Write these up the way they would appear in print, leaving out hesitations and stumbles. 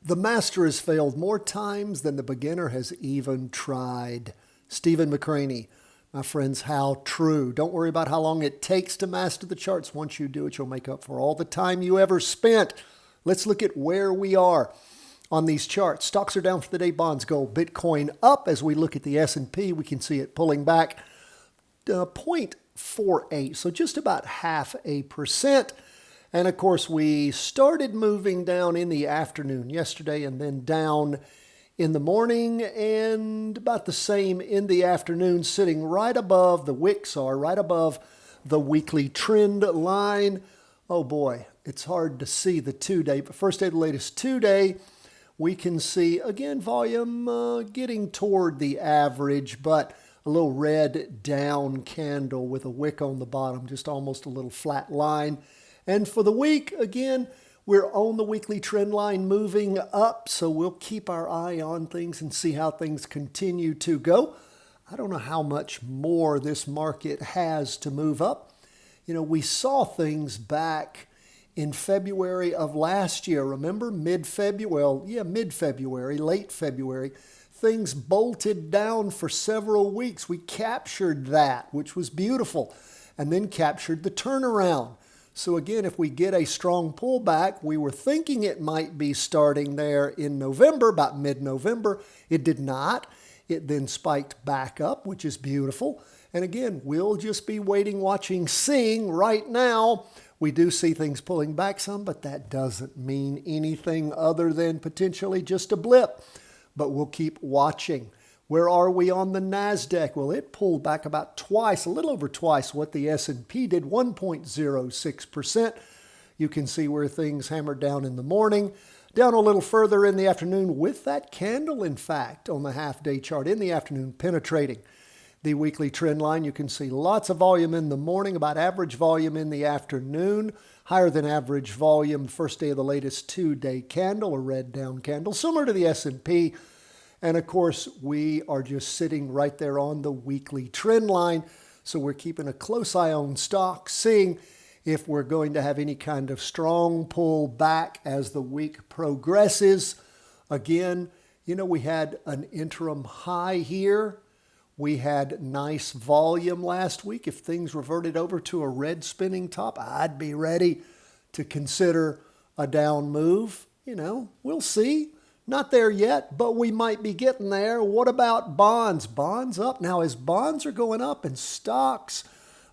The master has failed more times than the beginner has even tried. Stephen McCranie. My friends, how true. Don't worry about how long it takes to master the charts. Once you do it, you'll make up for all the time you ever spent. Let's look at where we are on these charts. Stocks are down for the day. Bonds, gold, Bitcoin up. As we look at the S&P, we can see it pulling back 0.48, so just about 0.5%. And of course, we started moving down in the afternoon yesterday and then down in the morning and about the same in the afternoon, sitting right above the wicks are, right above the weekly trend line. Oh boy, it's hard to see the 2-day, but first day of the latest 2-day, we can see, again, volume getting toward the average, but a little red down candle with a wick on the bottom, just almost a little flat line. And for the week, again, we're on the weekly trend line moving up, so we'll keep our eye on things and see how things continue to go. I don't know how much more this market has to move up. You know, we saw things back in February of last year. Remember, mid-February, late February, things bolted down for several weeks. We captured that, which was beautiful, and then captured the turnaround. So again, if we get a strong pullback, we were thinking it might be starting there in November, about mid-November. It did not. It then spiked back up, which is beautiful. And again, we'll just be waiting, watching, seeing. Right now, we do see things pulling back some, but that doesn't mean anything other than potentially just a blip. But we'll keep watching. Where are we on the NASDAQ? Well, it pulled back about twice, a little over twice what the S&P did, 1.06%. You can see where things hammered down in the morning, down a little further in the afternoon with that candle, in fact, on the half-day chart in the afternoon, penetrating the weekly trend line. You can see lots of volume in the morning, about average volume in the afternoon, higher than average volume first day of the latest 2-day candle, a red down candle, similar to the S&P. And of course, we are just sitting right there on the weekly trend line. So we're keeping a close eye on stocks, seeing if we're going to have any kind of strong pull back as the week progresses. Again, you know, we had an interim high here. We had nice volume last week. If things reverted over to a red spinning top, I'd be ready to consider a down move. You know, we'll see. Not there yet, but we might be getting there. What about bonds? Bonds up. Now, as bonds are going up and stocks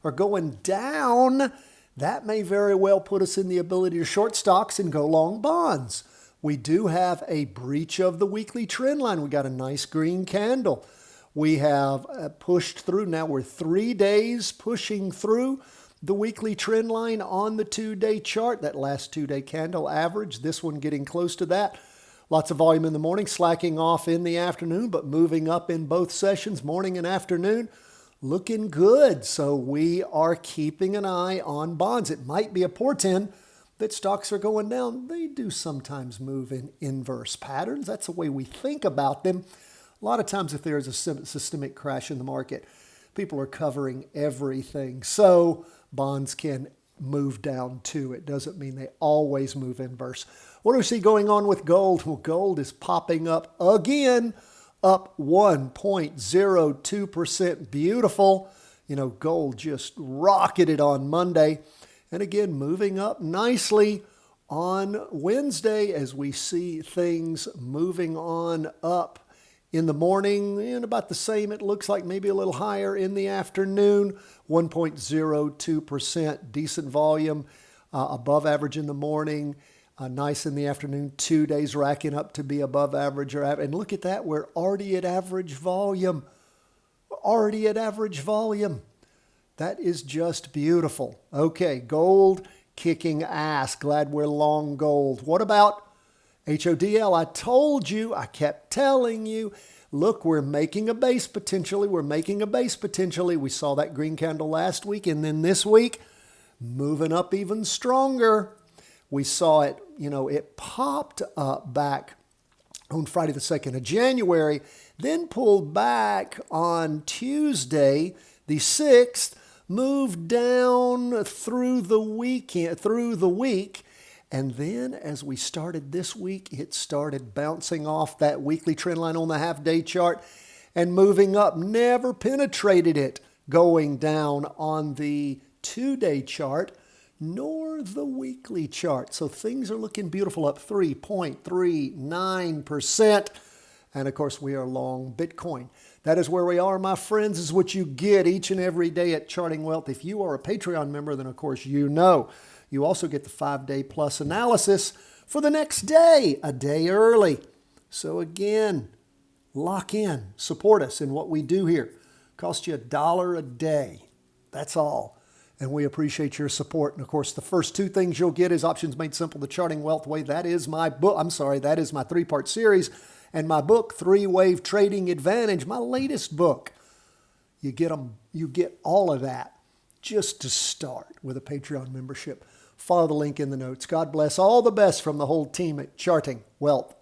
are going down, that may very well put us in the ability to short stocks and go long bonds. We do have a breach of the weekly trend line. We got a nice green candle. We have pushed through. Now we're 3 days pushing through the weekly trend line on the 2-day chart. That last 2-day candle average, this one getting close to that. Lots of volume in the morning, slacking off in the afternoon, but moving up in both sessions, morning and afternoon, looking good. So we are keeping an eye on bonds. It might be a portent that stocks are going down. They do sometimes move in inverse patterns. That's the way we think about them. A lot of times if there is a systemic crash in the market, people are covering everything. So bonds can move down too. It doesn't mean they always move inverse. What do we see going on with gold? Well, gold is popping up again, up 1.02%. Beautiful. You know, gold just rocketed on Monday. And again, moving up nicely on Wednesday as we see things moving on up in the morning, and about the same, it looks like, maybe a little higher in the afternoon, 1.02%, decent volume, above average in the morning, nice in the afternoon, 2 days racking up to be above average. And look at that, we're already at average volume. That is just beautiful. Okay, gold kicking ass. Glad we're long gold. What about HODL? I told you, I kept telling you, look, we're making a base potentially. We saw that green candle last week, and then this week, moving up even stronger. We saw it, you know, it popped up back on Friday the 2nd of January, then pulled back on Tuesday the 6th, moved down through the week, And then as we started this week, it started bouncing off that weekly trend line on the half-day chart and moving up. Never penetrated it going down on the 2-day chart, nor the weekly chart. So things are looking beautiful, up 3.39%. And of course, we are long Bitcoin. That is where we are, my friends, is what you get each and every day at Charting Wealth. If you are a Patreon member, then of course you know. You also get the 5-day plus analysis for the next day, a day early. So again, lock in, support us in what we do here. Cost you $1 a day. That's all. And we appreciate your support. And of course, the first 2 things you'll get is Options Made Simple, The Charting Wealth Way. That is my book. That is my 3-part series. And my book, 3-Wave Trading Advantage, my latest book. You get all of that just to start with a Patreon membership. Follow the link in the notes. God bless. All the best from the whole team at Charting Wealth.